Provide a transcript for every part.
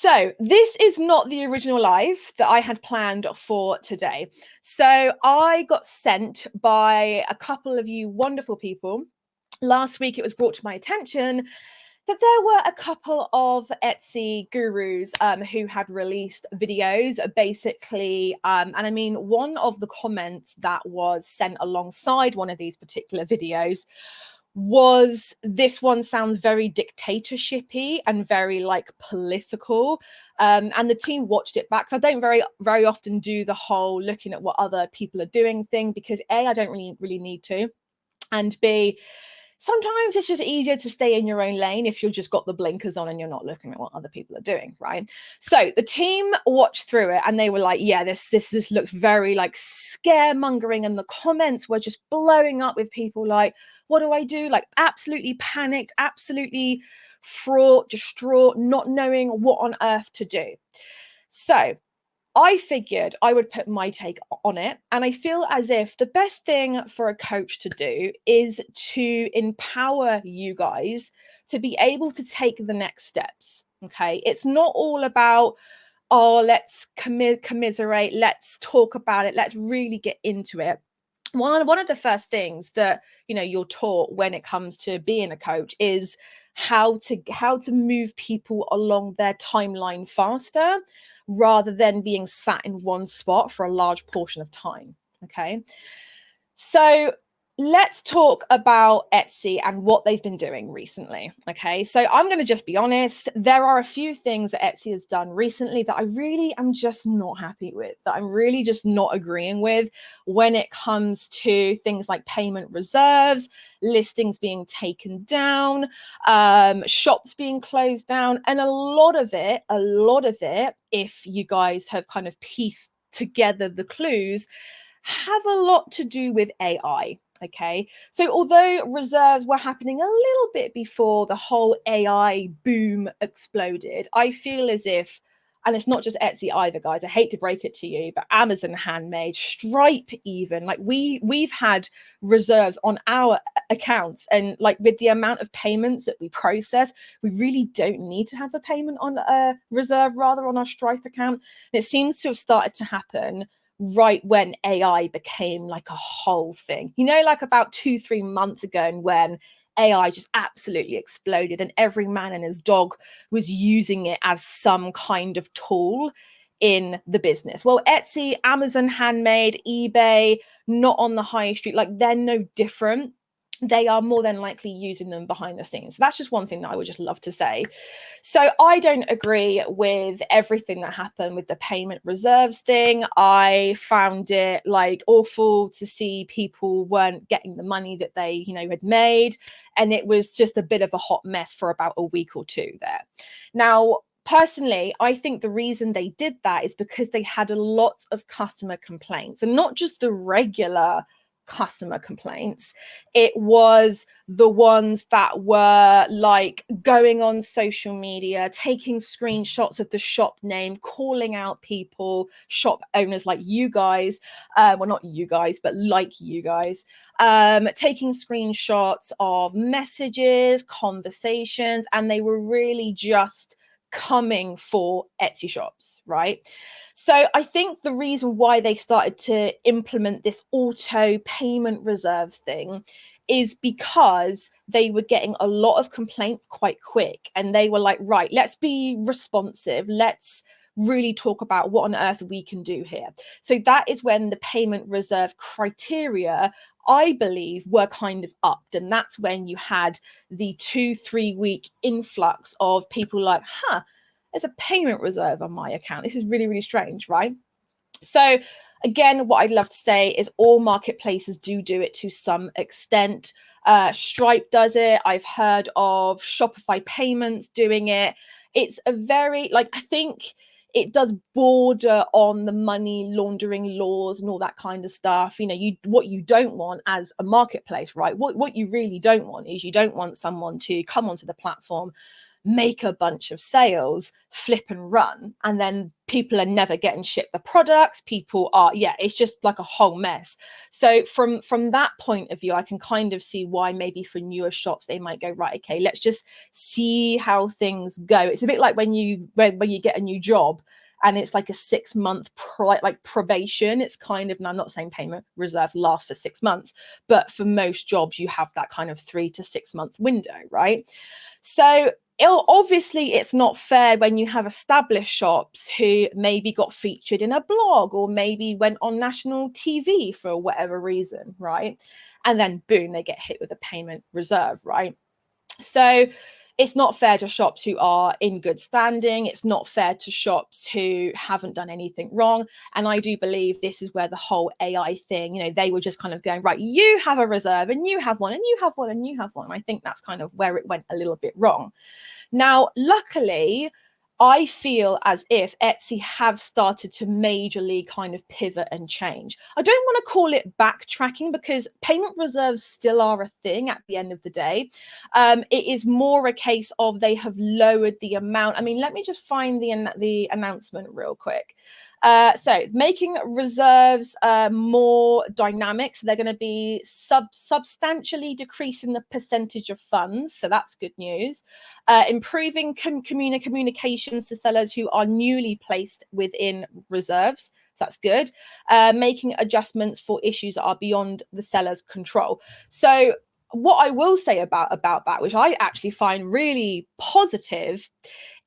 So this is not the original live that I had planned for today. So I got sent by a couple of you wonderful people. Last week, it was brought to my attention that there were a couple of Etsy gurus who had released videos, basically. And I mean, one of the comments that was sent alongside one of these particular videos was, this one sounds very dictatorship-y and very like political. And the team watched it back. So I don't very often do the whole looking at what other people are doing thing, because A, I don't really need to, and B, sometimes it's just easier to stay in your own lane if you've just got the blinkers on and you're not looking at what other people are doing, right? So the team watched through it and they were like, yeah, this looks very like scaremongering, and the comments were just blowing up with people like, what do I do? Like absolutely panicked, absolutely fraught, distraught, not knowing what on earth to do. So I figured I would put my take on it. And I feel as if the best thing for a coach to do is to empower you guys to be able to take the next steps. Okay. It's not all about, oh, let's commiserate, let's talk about it, let's really get into it. One of the first things that, you know, you're taught when it comes to being a coach is how to move people along their timeline faster, rather than being sat in one spot for a large portion of time. Okay, so let's talk about Etsy and what they've been doing recently. Okay, so I'm going to just be honest. There are a few things that Etsy has done recently that I really am just not happy with, that I'm really just not agreeing with when it comes to things like payment reserves, listings being taken down, shops being closed down, and a lot of it, if you guys have kind of pieced together the clues, have a lot to do with AI. Okay, so although reserves were happening a little bit before the whole AI boom exploded, I feel as if, and it's not just Etsy either, guys, I hate to break it to you, but Amazon Handmade, Stripe even, like we've had reserves on our accounts, and like with the amount of payments that we process, we really don't need to have a payment on a reserve, rather on our Stripe account. And it seems to have started to happen right when AI became like a whole thing, you know, like about 2-3 months ago, and when AI just absolutely exploded and every man and his dog was using it as some kind of tool in the business. Well, Etsy, Amazon Handmade, eBay, not on the high street, like they're no different. They are more than likely using them behind the scenes. So that's just one thing that I would just love to say. So I don't agree with everything that happened with the payment reserves thing. I found it like awful to see people weren't getting the money that they, you know, had made. And it was just a bit of a hot mess for about a week or two there. Now, personally, I think the reason they did that is because they had a lot of customer complaints, and not just the regular customer complaints. It was the ones that were like going on social media, taking screenshots of the shop name, calling out people, shop owners like you guys, well, not you guys, but like you guys, taking screenshots of messages, conversations, and they were really just coming for Etsy shops, right? So I think the reason why they started to implement this auto payment reserve thing is because they were getting a lot of complaints quite quick, and they were like, right, let's be responsive. Let's really talk about what on earth we can do here. So that is when the payment reserve criteria, I believe, were kind of upped. And that's when you had the 2-3 week influx of people like, there's a payment reserve on my account. This is really, really strange, right? So again, what I'd love to say is all marketplaces do it to some extent. Stripe does it. I've heard of Shopify Payments doing it. It's a very, like, I think it does border on the money laundering laws and all that kind of stuff. You know, what you don't want as a marketplace, right? What you really don't want is, you don't want someone to come onto the platform, make a bunch of sales, flip and run, and then people are never getting shipped the products. People are, yeah, it's just like a whole mess. So from that point of view, I can kind of see why maybe for newer shops they might go, right, okay, let's just see how things go. It's a bit like when you get a new job and it's like a 6 month like probation. It's kind of, and I'm not saying payment reserves last for 6 months, but for most jobs you have that kind of 3 to 6 month window, right? So obviously it's not fair when you have established shops who maybe got featured in a blog or maybe went on national TV for whatever reason, right? And then boom, they get hit with a payment reserve, right? So it's not fair to shops who are in good standing. It's not fair to shops who haven't done anything wrong. And I do believe this is where the whole AI thing, you know, they were just kind of going, right, you have a reserve and you have one and you have one and you have one. And I think that's kind of where it went a little bit wrong. Now, luckily, I feel as if Etsy have started to majorly kind of pivot and change. I don't want to call it backtracking because payment reserves still are a thing at the end of the day. It is more a case of they have lowered the amount. I mean, let me just find the announcement real quick. So making reserves more dynamic. So they're going to be substantially decreasing the percentage of funds. So that's good news. Improving communications to sellers who are newly placed within reserves. So that's good. Making adjustments for issues that are beyond the seller's control. So what I will say about that, which I actually find really positive,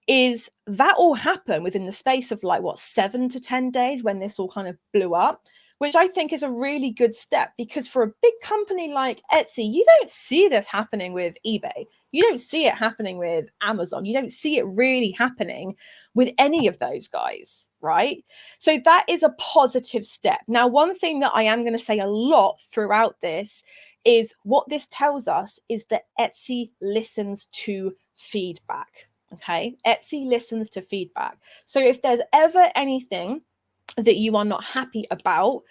is that all happened within the space of like, what, 7 to 10 days when this all kind of blew up, which I think is a really good step, because for a big company like Etsy, you don't see this happening with eBay. You don't see it happening with Amazon. You don't see it really happening with any of those guys, right? So that is a positive step. Now, one thing that I am going to say a lot throughout this is what this tells us is that Etsy listens to feedback. Okay, Etsy listens to feedback. So if there's ever anything that you are not happy about,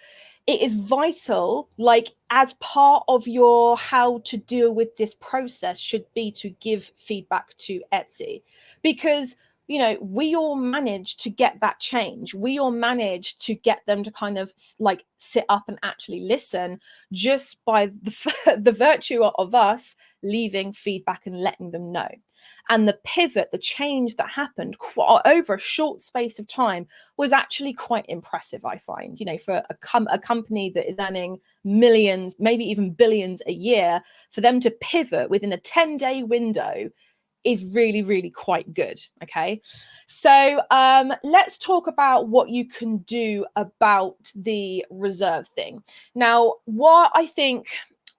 it is vital, like as part of your how to deal with this process should be to give feedback to Etsy, because you know, we all managed to get that change. We all managed to get them to kind of like sit up and actually listen just by the virtue of us leaving feedback and letting them know. And the pivot, the change that happened over a short space of time was actually quite impressive, I find. You know, for a company that is earning millions, maybe even billions a year, for them to pivot within a 10-day window is really, really quite good. Okay, so let's talk about what you can do about the reserve thing. Now, what I think,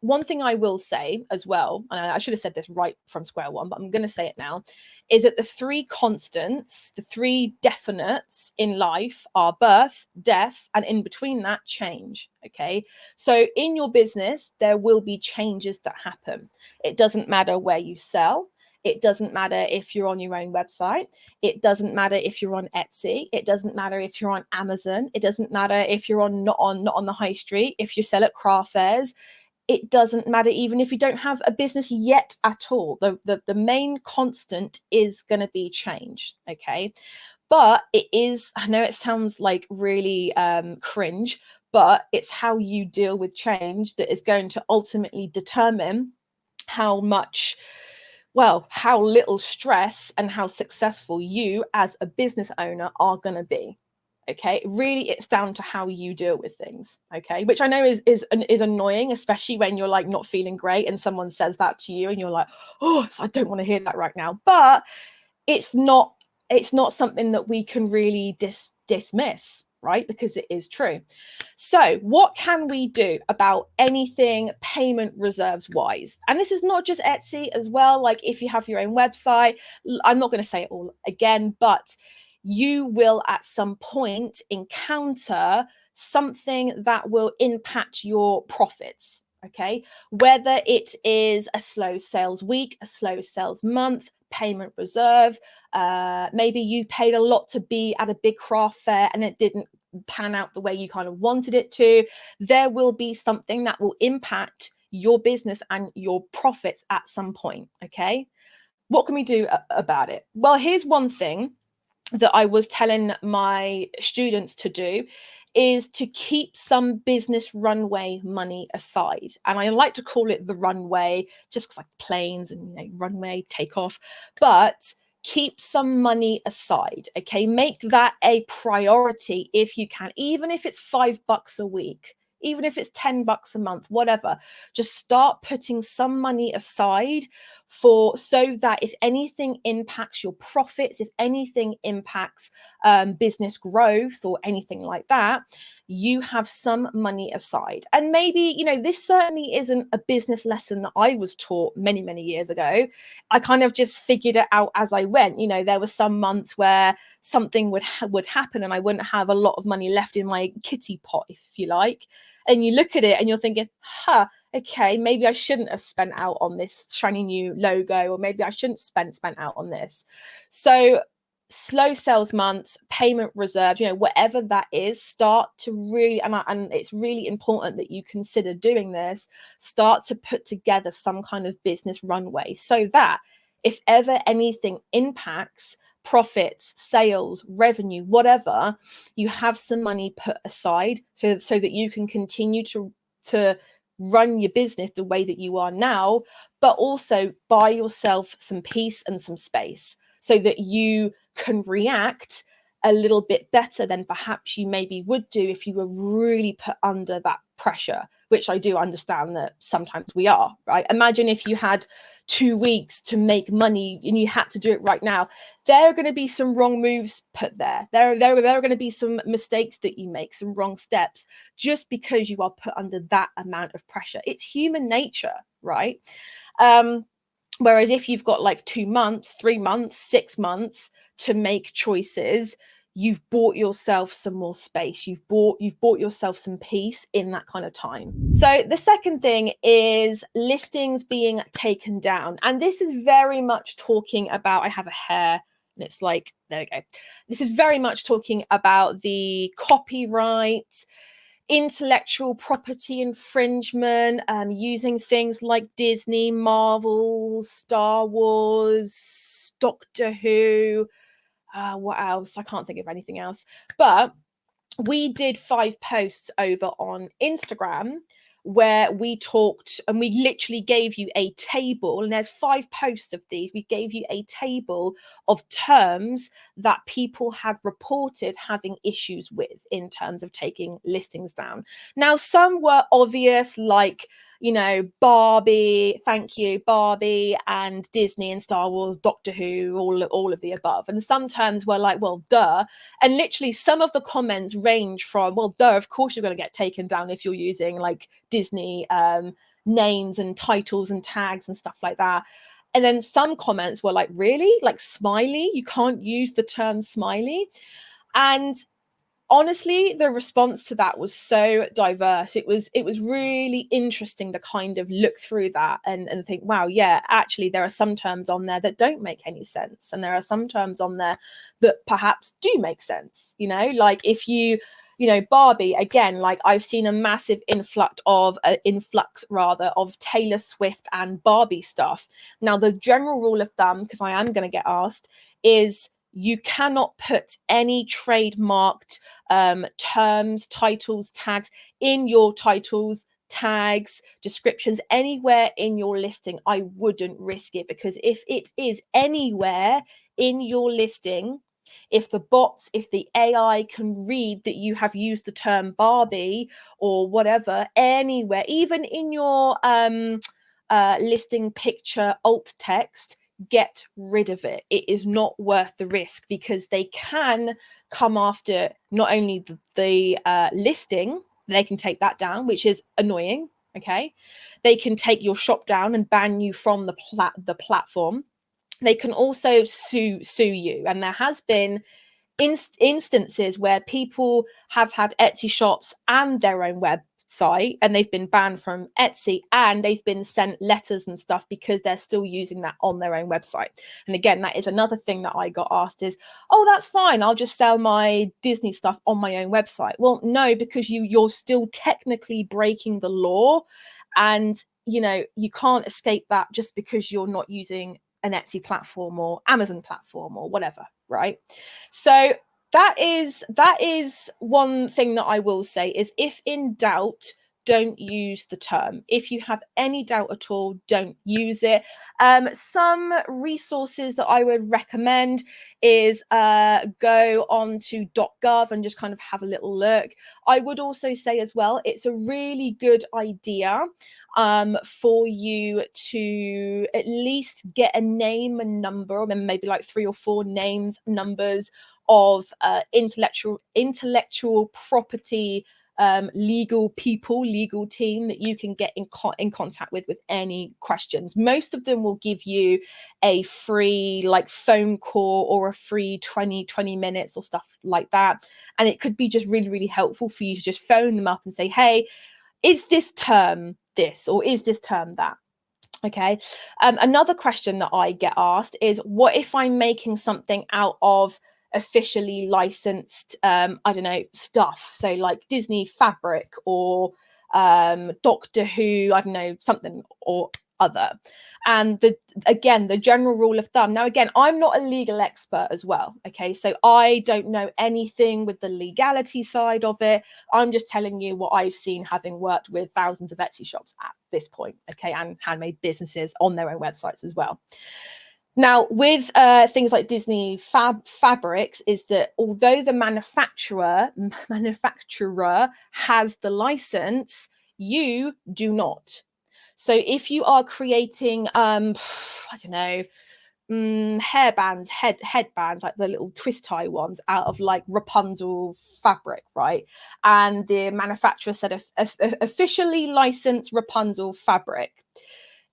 one thing I will say as well, and I should have said this right from square one, but I'm going to say it now, is that the 3 constants, the 3 definites in life are birth, death, and in between that, change. Okay, so in your business, there will be changes that happen. It doesn't matter where you sell. It doesn't matter if you're on your own website. It doesn't matter if you're on Etsy. It doesn't matter if you're on Amazon. It doesn't matter if you're not on the high street, if you sell at craft fairs. It doesn't matter even if you don't have a business yet at all. The main constant is going to be change, okay? But it is, I know it sounds like really cringe, but it's how you deal with change that is going to ultimately determine how much, well, how little stress and how successful you as a business owner are going to be. Okay, really, it's down to how you deal with things. Okay, which I know is annoying, especially when you're like not feeling great and someone says that to you and you're like, oh, I don't want to hear that right now. But it's not something that we can really dismiss, right? Because it is true. So what can we do about anything payment reserves wise? And this is not just Etsy as well. Like if you have your own website, I'm not going to say it all again, but you will at some point encounter something that will impact your profits. Okay, whether it is a slow sales week, a slow sales month, payment reserve, maybe you paid a lot to be at a big craft fair and it didn't pan out the way you kind of wanted it to. There will be something that will impact your business and your profits at some point. Okay, what can we do about it? Well, here's one thing that I was telling my students to do, is to keep some business runway money aside. And I like to call it the runway, just like planes and, you know, runway, takeoff, but keep some money aside. Okay, make that a priority if you can, even if it's $5 a week, even if it's $10 a month, whatever. Just start putting some money aside for, so that if anything impacts your profits, if anything impacts business growth or anything like that, you have some money aside. And maybe, you know, this certainly isn't a business lesson that I was taught many, many years ago. I kind of just figured it out as I went. You know, there were some months where something would happen and I wouldn't have a lot of money left in my kitty pot, if you like. And you look at it and you're thinking, okay, maybe I shouldn't have spent out on this shiny new logo, or maybe I shouldn't spent out on this. So slow sales months, payment reserves, you know, whatever that is, start to really, and it's really important that you consider doing this, start to put together some kind of business runway, so that if ever anything impacts profits, sales, revenue, whatever, you have some money put aside so that you can continue to run your business the way that you are now, but also buy yourself some peace and some space so that you can react a little bit better than perhaps you maybe would do if you were really put under that pressure, which I do understand that sometimes we are, right? Imagine if you had 2 weeks to make money and you had to do it right now. There are going to be some wrong moves put there. There are going to be some mistakes that you make, some wrong steps, just because you are put under that amount of pressure. It's human nature, right? Whereas if you've got like 2 months, 3 months, 6 months to make choices, you've bought yourself some more space. You've bought yourself some peace in that kind of time. So the second thing is listings being taken down. And this is very much talking about, I have a hair and it's like, there we go. This is very much talking about the copyright, intellectual property infringement, using things like Disney, Marvel, Star Wars, Doctor Who, what else? I can't think of anything else. But we did 5 posts over on Instagram where we talked, and we literally gave you a table, and there's 5 posts of these. We gave you a table of terms that people had reported having issues with in terms of taking listings down. Now, some were obvious, like, you know, Barbie, thank you, Barbie, and Disney and Star Wars, Doctor Who, all of the above. And some terms were like, well, duh. And literally some of the comments range from, well, duh, of course you're going to get taken down if you're using like Disney names and titles and tags and stuff like that. And then some comments were like, really? Like smiley? You can't use the term smiley? And honestly, the response to that was so diverse. It was really interesting to kind of look through that and think, wow, yeah, actually there are some terms on there that don't make any sense, and there are some terms on there that perhaps do make sense. You know, like if you know, Barbie, again, like I've seen a massive influx of Taylor Swift and Barbie stuff. Now, the general rule of thumb, because I am going to get asked, is you cannot put any trademarked terms, titles, tags in your titles, tags, descriptions, anywhere in your listing. I wouldn't risk it, because if it is anywhere in your listing, if the bots, if the AI can read that you have used the term Barbie or whatever anywhere, even in your listing picture alt text, get rid of it. It is not worth the risk, because they can come after not only the listing, they can take that down, which is annoying. Okay, they can take your shop down and ban you from the platform. They can also sue you, and there has been instances where people have had Etsy shops and their own website, and they've been banned from Etsy, and they've been sent letters and stuff because they're still using that on their own website. And again, that is another thing that I got asked is, oh, that's fine, I'll just sell my Disney stuff on my own website. Well, no, because you're still technically breaking the law, and you know, you can't escape that just because you're not using an Etsy platform or Amazon platform or whatever, right? So that is one thing that I will say is, if in doubt, don't use the term. If you have any doubt at all, don't use it. Some resources that I would recommend is go on to .gov and just kind of have a little look. I would also say as well, it's a really good idea for you to at least get a name and number, or then maybe like 3 or 4 names, numbers of intellectual property legal people, legal team that you can get in contact with any questions. Most of them will give you a free like phone call or a free 20 minutes or stuff like that. And it could be just really, really helpful for you to just phone them up and say, hey, is this term this, or is this term that? Okay. Another question that I get asked is, what if I'm making something out of officially licensed, I don't know, stuff? So like Disney fabric or Doctor Who, I don't know, something or other. And the general rule of thumb, now again, I'm not a legal expert as well, okay, so I don't know anything with the legality side of it. I'm just telling you what I've seen, having worked with thousands of Etsy shops at this point, okay, and handmade businesses on their own websites as well. Now, with things like Disney fabrics, is that although the manufacturer has the license, you do not. So if you are creating, I don't know, hairbands, headbands, like the little twist tie ones out of like Rapunzel fabric, right? And the manufacturer said officially licensed Rapunzel fabric,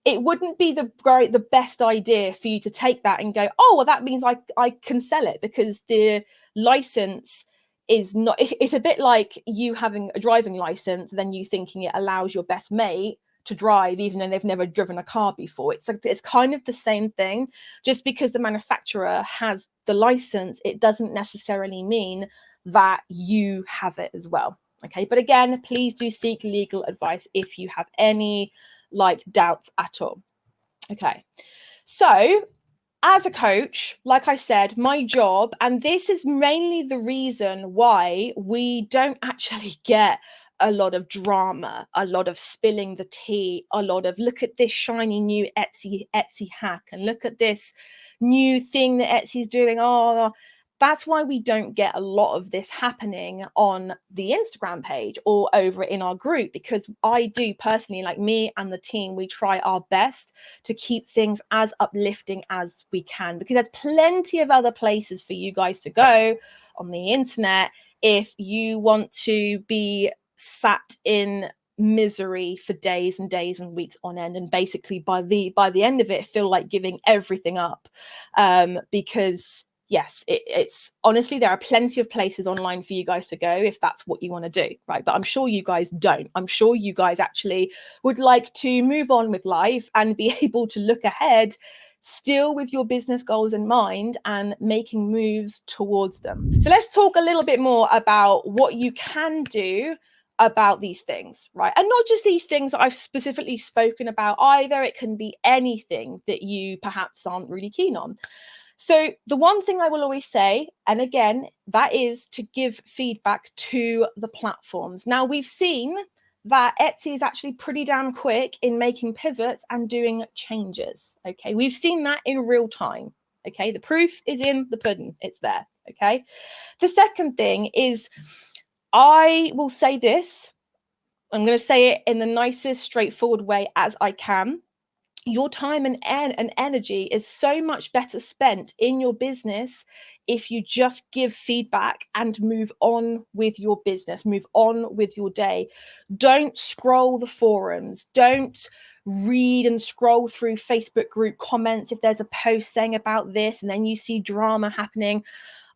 it wouldn't be the best idea for you to take that and go, oh, well, that means I can sell it, because the license is not, it's a bit like you having a driving license, then you thinking it allows your best mate to drive even though they've never driven a car before. It's kind of the same thing. Just because the manufacturer has the license, it doesn't necessarily mean that you have it as well. Okay, but again, please do seek legal advice if you have any like doubts at all. Okay, so as a coach, like I said, my job, and this is mainly the reason why we don't actually get a lot of drama, a lot of spilling the tea, a lot of look at this shiny new Etsy hack, and look at this new thing that Etsy's doing. Oh, that's why we don't get a lot of this happening on the Instagram page or over in our group, because I do personally, like me and the team, we try our best to keep things as uplifting as we can, because there's plenty of other places for you guys to go on the internet if you want to be sat in misery for days and days and weeks on end, and basically by the end of it feel like giving everything up, because yes, it's honestly, there are plenty of places online for you guys to go if that's what you want to do, right? But I'm sure you guys don't. I'm sure you guys actually would like to move on with life and be able to look ahead, still with your business goals in mind and making moves towards them. So let's talk a little bit more about what you can do about these things, right? And not just these things that I've specifically spoken about either. It can be anything that you perhaps aren't really keen on. So the one thing I will always say, and again, that is to give feedback to the platforms. Now, we've seen that Etsy is actually pretty damn quick in making pivots and doing changes. Okay, we've seen that in real time. Okay, the proof is in the pudding, it's there. Okay, the second thing is, I will say this, I'm going to say it in the nicest, straightforward way as I can. Your time and energy is so much better spent in your business if you just give feedback and move on with your business, move on with your day. Don't scroll the forums. Don't read and scroll through Facebook group comments if there's a post saying about this and then you see drama happening.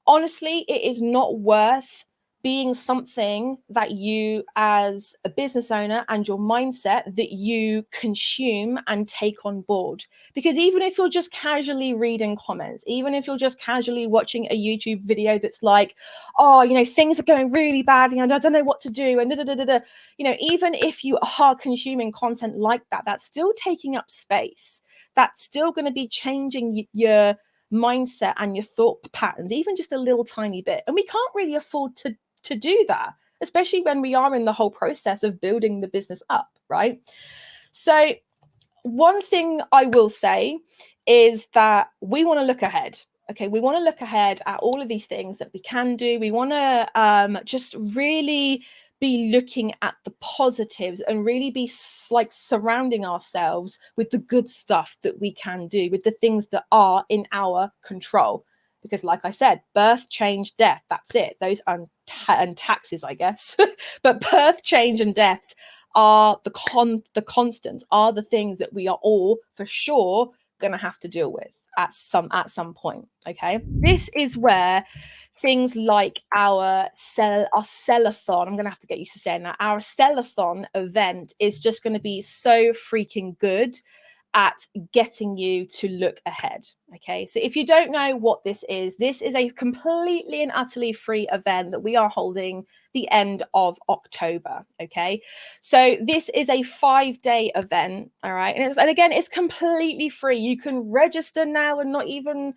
Honestly, it is not worth being something that you as a business owner and your mindset that you consume and take on board. Because even if you're just casually reading comments, even if you're just casually watching a YouTube video that's like, oh, you know, things are going really badly and I don't know what to do and you know, even if you are consuming content like that, that's still taking up space. That's still going to be changing your mindset and your thought patterns, even just a little tiny bit. And we can't really afford to do that, especially when we are in the whole process of building the business up, right? So one thing I will say is that we want to look ahead. Okay, we want to look ahead at all of these things that we can do. We want to just really be looking at the positives and really be like surrounding ourselves with the good stuff that we can do, with the things that are in our control. Because like I said, birth, change, death, that's it. Those and taxes, I guess. But birth, change and death are the constants, are the things that we are all for sure going to have to deal with at some point. Okay, this is where things like our sell-a-thon, I'm going to have to get used to saying that, our sell-a-thon event is just going to be so freaking good at getting you to look ahead. Okay, so if you don't know what this is a completely and utterly free event that we are holding the end of October. Okay, so this is a 5-day event. All right, and again, it's completely free. You can register now and not even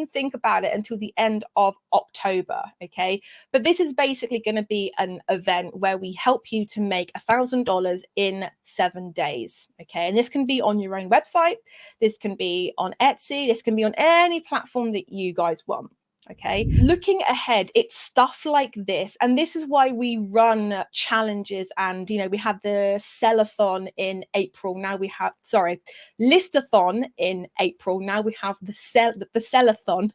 think about it until the end of October. Okay, but this is basically going to be an event where we help you to make $1,000 in 7 days. Okay, and this can be on your own website, this can be on Etsy, this can be on any platform that you guys want. Okay, looking ahead, it's stuff like this, and this is why we run challenges. And you know, we had the sell-a-thon in April, now we have list-a-thon in April, now we have the sell-a-thon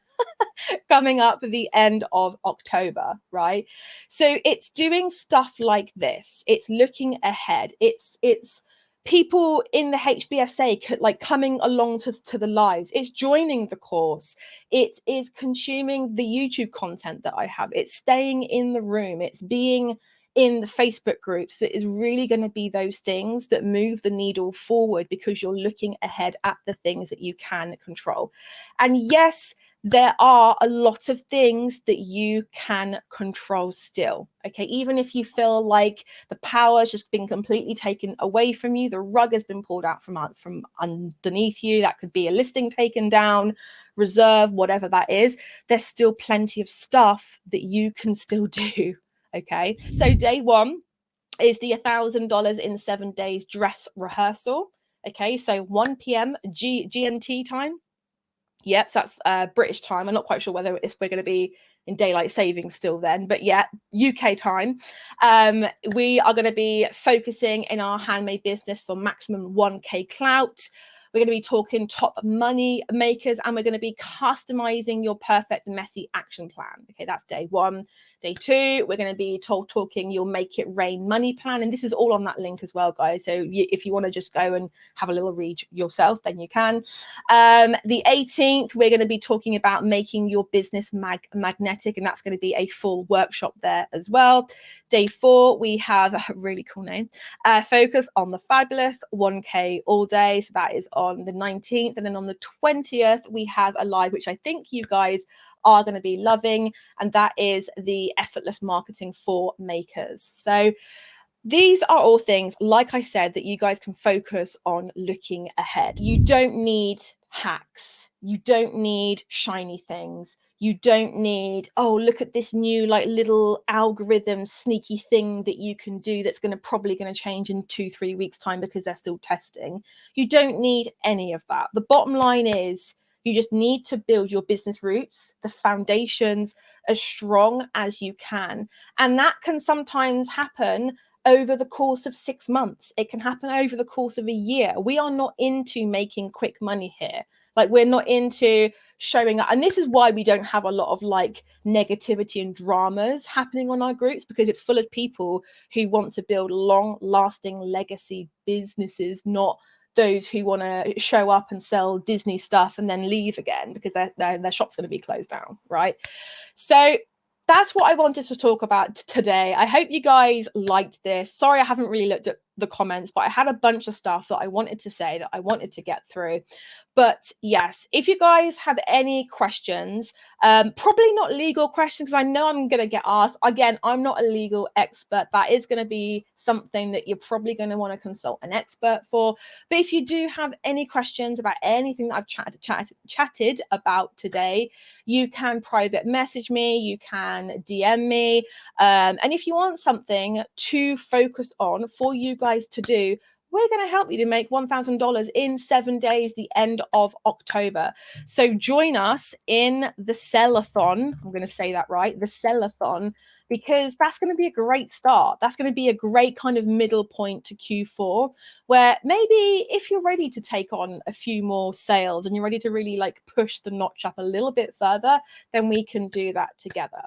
coming up at the end of October, right? So it's doing stuff like this, it's looking ahead, it's people in the HBSA like coming along to the lives, it's joining the course, it is consuming the YouTube content that I have, it's staying in the room, it's being in the Facebook groups. It is really going to be those things that move the needle forward because you're looking ahead at the things that you can control. And yes, there are a lot of things that you can control still. Okay, even if you feel like the power has just been completely taken away from you, the rug has been pulled out from underneath you, that could be a listing taken down, reserve, whatever that is, there's still plenty of stuff that you can still do. Okay, so day one is the $1,000 in 7 days dress rehearsal. Okay, so 1 p.m. GMT time. Yep, so that's British time. I'm not quite sure whether we're going to be in daylight savings still then, but yeah, UK time. We are going to be focusing in our handmade business for maximum 1K clout. We're going to be talking top money makers, and we're going to be customizing your perfect messy action plan. Okay, that's day one. Day two, we're going to be talking your make it rain money plan. And this is all on that link as well, guys. So if you want to just go and have a little read yourself, then you can. The 18th, we're going to be talking about making your business magnetic. And that's going to be a full workshop there as well. Day 4, we have a really cool name. Focus on the fabulous 1K all day. So that is on the 19th. And then on the 20th, we have a live, which I think you guys are going to be loving, and that is the effortless marketing for makers. So these are all things, like I said, that you guys can focus on looking ahead. You don't need hacks, you don't need shiny things, you don't need, oh, look at this new like little algorithm sneaky thing that you can do that's probably going to change in 2-3 weeks time because they're still testing. You don't need any of that. The bottom line is, you just need to build your business roots, the foundations, as strong as you can. And that can sometimes happen over the course of 6 months. It can happen over the course of a year. We are not into making quick money here. Like, we're not into showing up. And this is why we don't have a lot of like negativity and dramas happening on our groups, because it's full of people who want to build long-lasting legacy businesses, not those who want to show up and sell Disney stuff and then leave again because their shop's going to be closed down, right? So that's what I wanted to talk about today. I hope you guys liked this. Sorry, I haven't really looked at the comments, but I had a bunch of stuff that I wanted to say, that I wanted to get through. But yes, if you guys have any questions, probably not legal questions, because I know I'm going to get asked. Again, I'm not a legal expert. That is going to be something that you're probably going to want to consult an expert for. But if you do have any questions about anything that I've chatted about today, you can private message me, you can DM me. And if you want something to focus on for you guys to do, we're going to help you to make $1,000 in 7 days, the end of October. So join us in the sell-a-thon. I'm going to say that right, the sell-a-thon, because that's going to be a great start. That's going to be a great kind of middle point to Q4, where maybe if you're ready to take on a few more sales and you're ready to really like push the notch up a little bit further, then we can do that together.